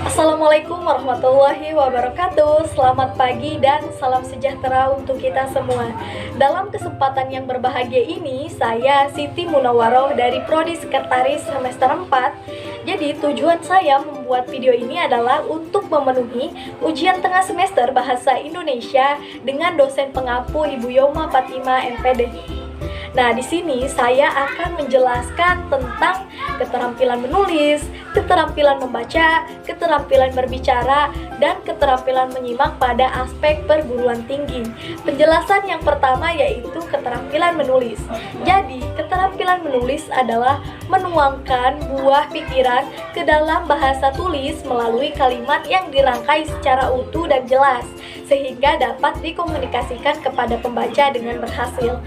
Assalamualaikum warahmatullahi wabarakatuh. Selamat pagi dan salam sejahtera untuk kita semua. Dalam kesempatan yang berbahagia ini, saya Siti Munawaroh dari Prodi Sekretaris semester 4. Jadi tujuan saya membuat video ini adalah untuk memenuhi ujian tengah semester Bahasa Indonesia dengan dosen pengampu Ibu Yoma Fatima MPD. Nah, di sini saya akan menjelaskan tentang keterampilan menulis, keterampilan membaca, keterampilan berbicara, dan keterampilan menyimak pada aspek perguruan tinggi. Penjelasan yang pertama yaitu keterampilan menulis. Jadi, keterampilan menulis adalah menuangkan buah pikiran ke dalam bahasa tulis melalui kalimat yang dirangkai secara utuh dan jelas, sehingga dapat dikomunikasikan kepada pembaca dengan berhasil.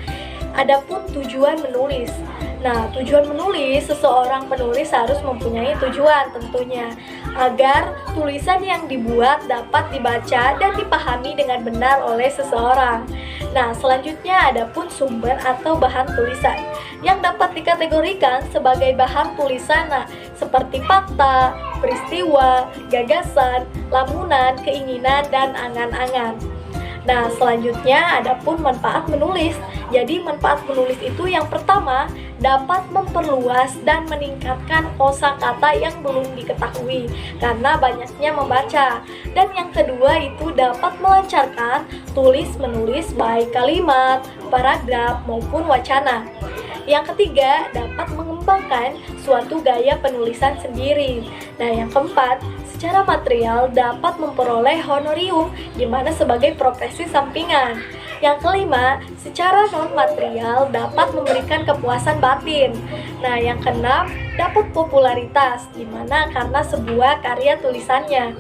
Adapun tujuan menulis. Nah, tujuan menulis, seseorang penulis harus mempunyai tujuan tentunya agar tulisan yang dibuat dapat dibaca dan dipahami dengan benar oleh seseorang. Nah, selanjutnya adapun sumber atau bahan tulisan yang dapat dikategorikan sebagai bahan tulisan, seperti fakta, peristiwa, gagasan, lamunan, keinginan, dan angan-angan. Nah, selanjutnya adapun manfaat menulis. Jadi manfaat menulis itu yang pertama dapat memperluas dan meningkatkan kosakata yang belum diketahui karena banyaknya membaca. Dan yang kedua itu dapat melancarkan tulis menulis baik kalimat, paragraf maupun wacana. Yang ketiga, dapat mengembangkan suatu gaya penulisan sendiri. Nah, yang keempat, secara material dapat memperoleh honorium di mana sebagai profesi sampingan. Yang kelima, secara non-material dapat memberikan kepuasan batin. Nah, yang keenam, dapat popularitas di mana karena sebuah karya tulisannya.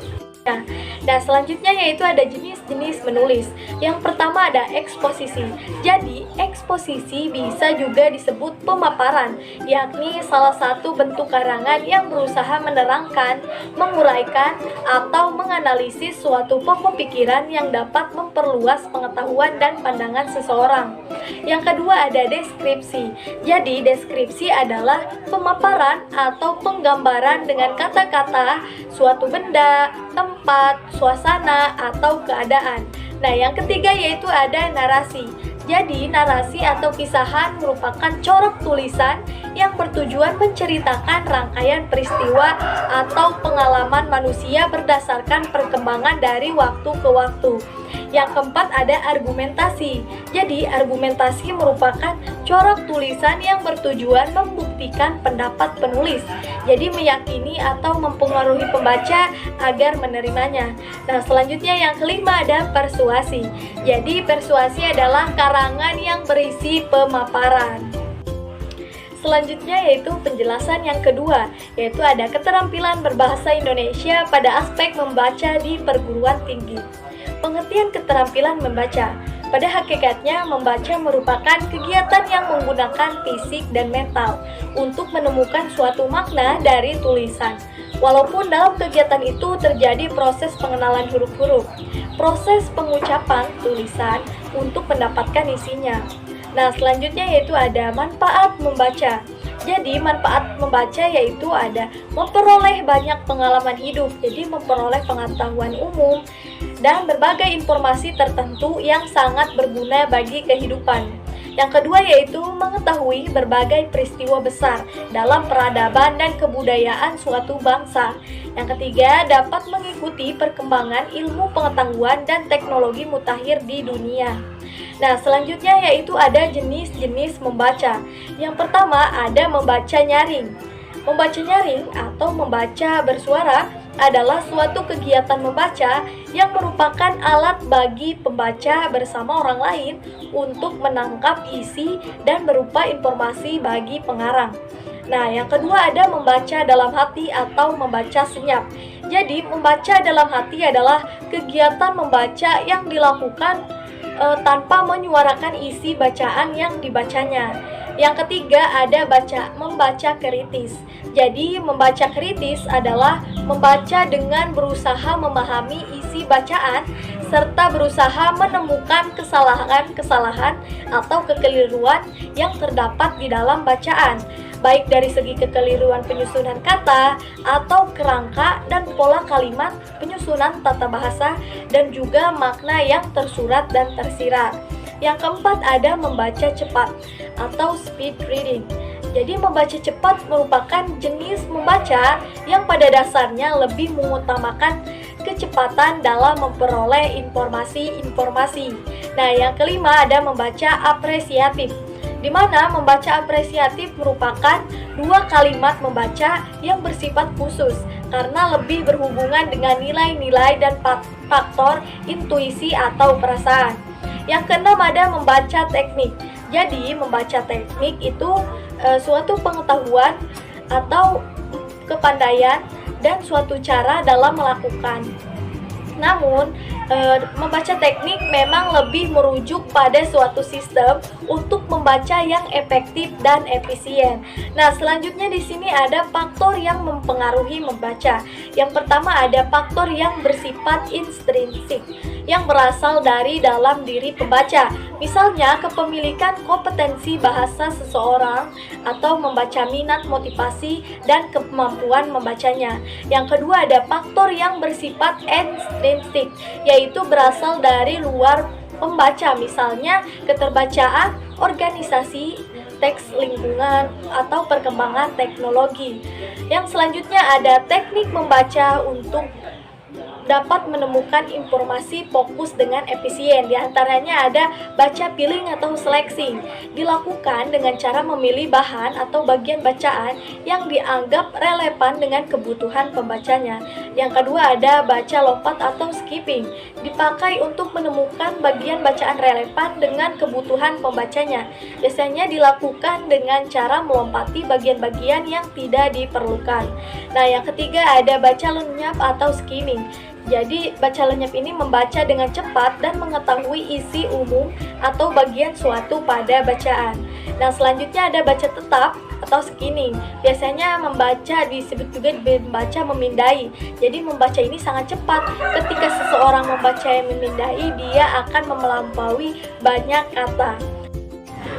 Nah, selanjutnya yaitu ada jenis-jenis menulis. Yang pertama ada eksposisi. Jadi, eksposisi bisa juga disebut pemaparan, yakni salah satu bentuk karangan yang berusaha menerangkan, menguraikan, atau menganalisis suatu pokok pikiran yang dapat memperluas pengetahuan dan pandangan seseorang. Yang kedua ada deskripsi. Jadi, deskripsi adalah pemaparan atau penggambaran dengan kata-kata suatu benda, tempat, suasana, atau keadaan. Nah, yang ketiga yaitu ada narasi. Jadi, narasi atau kisahan merupakan corak tulisan yang bertujuan menceritakan rangkaian peristiwa atau pengalaman manusia berdasarkan perkembangan dari waktu ke waktu. Yang keempat ada argumentasi. Jadi, argumentasi merupakan corak tulisan yang bertujuan membuktikan pendapat penulis. Jadi, meyakini atau mempengaruhi pembaca agar menerimanya. Nah, selanjutnya yang kelima ada persuasi. Jadi, persuasi adalah karangan yang berisi pemaparan. Selanjutnya yaitu penjelasan yang kedua, yaitu ada keterampilan berbahasa Indonesia pada aspek membaca di perguruan tinggi. Pengertian keterampilan membaca. Pada hakikatnya, membaca merupakan kegiatan yang menggunakan fisik dan mental untuk menemukan suatu makna dari tulisan. Walaupun dalam kegiatan itu terjadi proses pengenalan huruf-huruf, proses pengucapan tulisan untuk mendapatkan isinya. Nah, selanjutnya yaitu ada manfaat membaca. Jadi, manfaat membaca yaitu ada memperoleh banyak pengalaman hidup, jadi memperoleh pengetahuan umum dan berbagai informasi tertentu yang sangat berguna bagi kehidupan. Yang kedua yaitu mengetahui berbagai peristiwa besar dalam peradaban dan kebudayaan suatu bangsa. Yang ketiga, dapat mengikuti perkembangan ilmu pengetahuan dan teknologi mutakhir di dunia. Nah, selanjutnya yaitu ada jenis-jenis membaca. Yang pertama ada membaca nyaring. Membaca nyaring atau membaca bersuara adalah suatu kegiatan membaca yang merupakan alat bagi pembaca bersama orang lain untuk menangkap isi dan berupa informasi bagi pengarang. Nah, yang kedua ada membaca dalam hati atau membaca senyap. Jadi, membaca dalam hati adalah kegiatan membaca yang dilakukan tanpa menyuarakan isi bacaan yang dibacanya. Yang ketiga ada membaca kritis. Jadi membaca kritis adalah membaca dengan berusaha memahami isi bacaan serta berusaha menemukan kesalahan-kesalahan atau kekeliruan yang terdapat di dalam bacaan, baik dari segi kekeliruan penyusunan kata atau kerangka dan pola kalimat, penyusunan tata bahasa, dan juga makna yang tersurat dan tersirat. Yang keempat ada membaca cepat atau speed reading. Jadi membaca cepat merupakan jenis membaca yang pada dasarnya lebih mengutamakan kecepatan dalam memperoleh informasi-informasi. Nah, yang kelima ada membaca apresiatif, di mana membaca apresiatif merupakan dua kalimat membaca yang bersifat khusus karena lebih berhubungan dengan nilai-nilai dan faktor intuisi atau perasaan. Yang keenam ada membaca teknik. Jadi membaca teknik itu suatu pengetahuan atau kepandaian dan suatu cara dalam melakukan. Namun, membaca teknik memang lebih merujuk pada suatu sistem untuk membaca yang efektif dan efisien. Nah, selanjutnya di sini ada faktor yang mempengaruhi membaca. Yang pertama ada faktor yang bersifat intrinsik, yang berasal dari dalam diri pembaca. Misalnya, kepemilikan kompetensi bahasa seseorang atau membaca minat, motivasi, dan kemampuan membacanya. Yang kedua ada faktor yang bersifat ekstrinsik, yaitu berasal dari luar pembaca, misalnya keterbacaan, organisasi, teks lingkungan, atau perkembangan teknologi. Yang selanjutnya ada teknik membaca untuk dapat menemukan informasi fokus dengan efisien. Di antaranya ada baca pilih atau seleksi. Dilakukan dengan cara memilih bahan atau bagian bacaan yang dianggap relevan dengan kebutuhan pembacanya. Yang kedua ada baca lompat atau skipping. Dipakai untuk menemukan bagian bacaan relevan dengan kebutuhan pembacanya. Biasanya dilakukan dengan cara melompati bagian-bagian yang tidak diperlukan. Nah, yang ketiga ada baca lenyap atau skimming. Jadi, baca lenyap ini membaca dengan cepat dan mengetahui isi umum atau bagian suatu pada bacaan. Nah, selanjutnya ada baca tetap atau skimming. Biasanya disebut juga membaca memindai. Jadi, membaca ini sangat cepat. Ketika seseorang membaca yang memindai, dia akan melampaui banyak kata.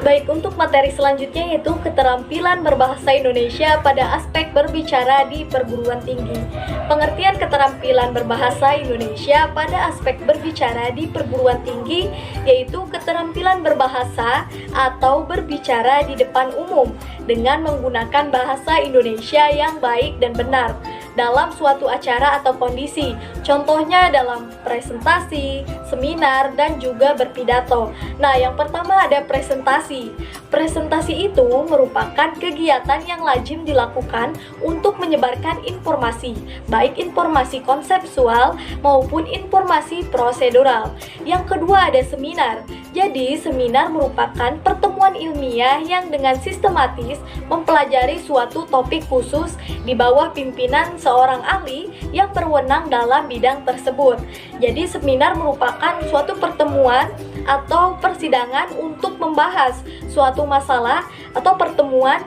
Baik, untuk materi selanjutnya yaitu keterampilan berbahasa Indonesia pada aspek berbicara di perguruan tinggi. Pengertian keterampilan berbahasa Indonesia pada aspek berbicara di perguruan tinggi yaitu keterampilan berbahasa atau berbicara di depan umum dengan menggunakan bahasa Indonesia yang baik dan benar dalam suatu acara atau kondisi. Contohnya dalam presentasi, seminar, dan juga berpidato. Nah, yang pertama ada presentasi. Presentasi itu merupakan kegiatan yang lazim dilakukan untuk menyebarkan informasi, baik informasi konseptual maupun informasi prosedural. Yang kedua ada seminar. Jadi, seminar merupakan pertemuan ilmiah yang dengan sistematis mempelajari suatu topik khusus di bawah pimpinan seorang ahli yang berwenang dalam bidang tersebut. Jadi, seminar merupakan suatu pertemuan atau persidangan untuk membahas suatu masalah atau pertemuan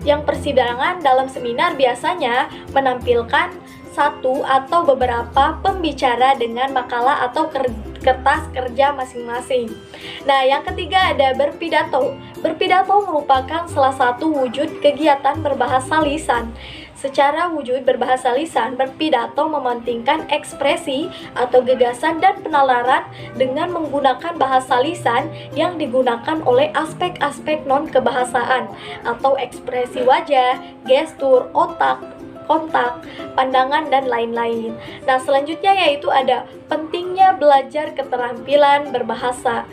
yang persidangan dalam seminar biasanya menampilkan satu atau beberapa pembicara dengan makalah atau kertas kerja masing-masing. Nah, yang ketiga ada berpidato. Berpidato merupakan salah satu wujud kegiatan berbahasa lisan. Secara wujud berbahasa lisan, berpidato mementingkan ekspresi atau gagasan dan penalaran dengan menggunakan bahasa lisan yang digunakan oleh aspek-aspek non-kebahasaan atau ekspresi wajah, gestur, otak, kontak, pandangan, dan lain-lain. Nah, selanjutnya yaitu ada pentingnya belajar keterampilan berbahasa.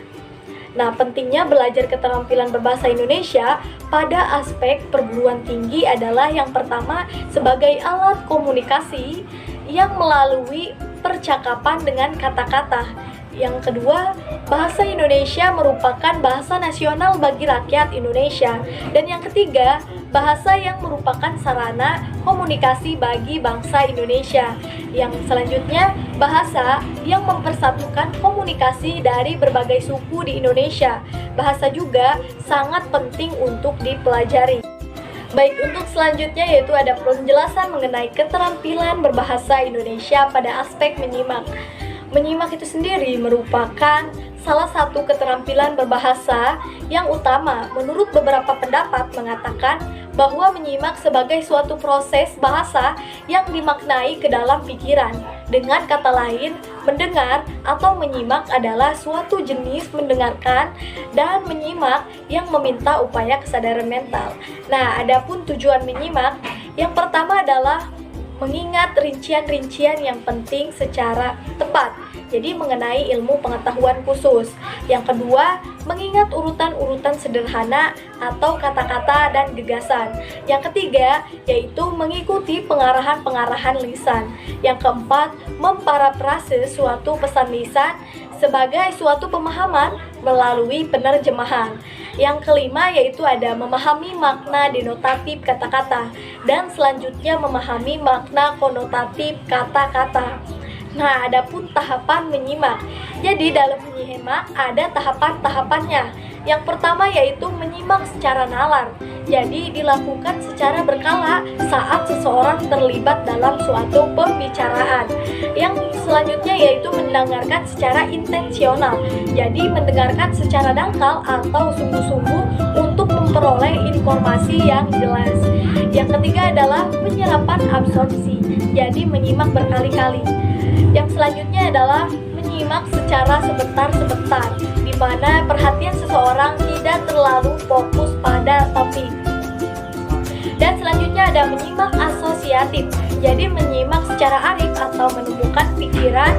Nah, pentingnya belajar keterampilan berbahasa Indonesia pada aspek perguruan tinggi adalah yang pertama sebagai alat komunikasi yang melalui percakapan dengan kata-kata. Yang kedua, bahasa Indonesia merupakan bahasa nasional bagi rakyat Indonesia. Dan yang ketiga, bahasa yang merupakan sarana komunikasi bagi bangsa Indonesia. Yang selanjutnya, bahasa yang mempersatukan komunikasi dari berbagai suku di Indonesia. Bahasa juga sangat penting untuk dipelajari. Baik, untuk selanjutnya yaitu ada penjelasan mengenai keterampilan berbahasa Indonesia pada aspek menyimak. Menyimak itu sendiri merupakan salah satu keterampilan berbahasa yang utama. Menurut beberapa pendapat mengatakan bahwa menyimak sebagai suatu proses bahasa yang dimaknai ke dalam pikiran. Dengan kata lain, mendengar atau menyimak adalah suatu jenis mendengarkan dan menyimak yang meminta upaya kesadaran mental. Nah, adapun tujuan menyimak, yang pertama adalah mengingat rincian-rincian yang penting secara tepat, jadi mengenai ilmu pengetahuan khusus. Yang kedua, mengingat urutan-urutan sederhana atau kata-kata dan gagasan. Yang ketiga, yaitu mengikuti pengarahan-pengarahan lisan. Yang keempat, memparafrase suatu pesan lisan sebagai suatu pemahaman melalui penerjemahan. Yang kelima yaitu ada memahami makna denotatif kata-kata, dan selanjutnya memahami makna konotatif kata-kata. Nah, adapun tahapan menyimak. Jadi dalam menyimak ada tahapan-tahapannya. Yang pertama yaitu menyimak secara nalar. Jadi dilakukan secara berkala saat seseorang terlibat dalam suatu pembicaraan. Yang selanjutnya yaitu mendengarkan secara intensional. Jadi mendengarkan secara dangkal atau sungguh-sungguh untuk memperoleh informasi yang jelas. Yang ketiga adalah penyerapan absorpsi. Jadi menyimak berkali-kali. Yang selanjutnya adalah menyimak secara sebentar-sebentar, di mana perhatian seseorang tidak terlalu fokus pada topik. Dan selanjutnya ada menyimak asosiatif, jadi menyimak secara arif atau menemukan pikiran,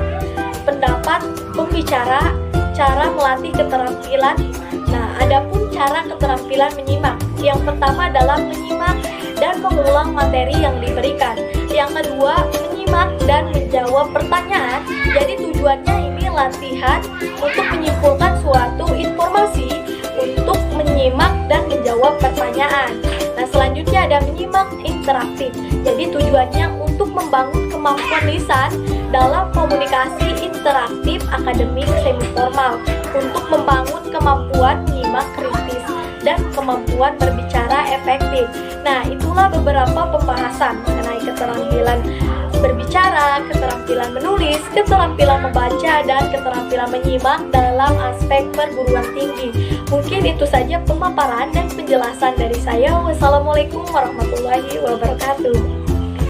pendapat pembicara, cara melatih keterampilan. Nah, adapun cara keterampilan menyimak, yang pertama adalah menyimak dan mengulang materi yang diberikan. Yang kedua, menyimak dan menjawab pertanyaan. Jadi tujuannya ini latihan untuk menyimpulkan suatu informasi, untuk menyimak dan menjawab pertanyaan. Nah, selanjutnya ada menyimak interaktif. Jadi tujuannya untuk membangun kemampuan lisan dalam komunikasi interaktif akademik semi formal, untuk membangun kemampuan menyimak kritis dan kemampuan berbicara efektif. Nah, itulah beberapa pembahasan mengenai keterampilan berbicara, keterampilan menulis, keterampilan membaca, dan keterampilan menyimak dalam aspek perguruan tinggi. Mungkin itu saja pemaparan dan penjelasan dari saya. Wassalamualaikum warahmatullahi wabarakatuh.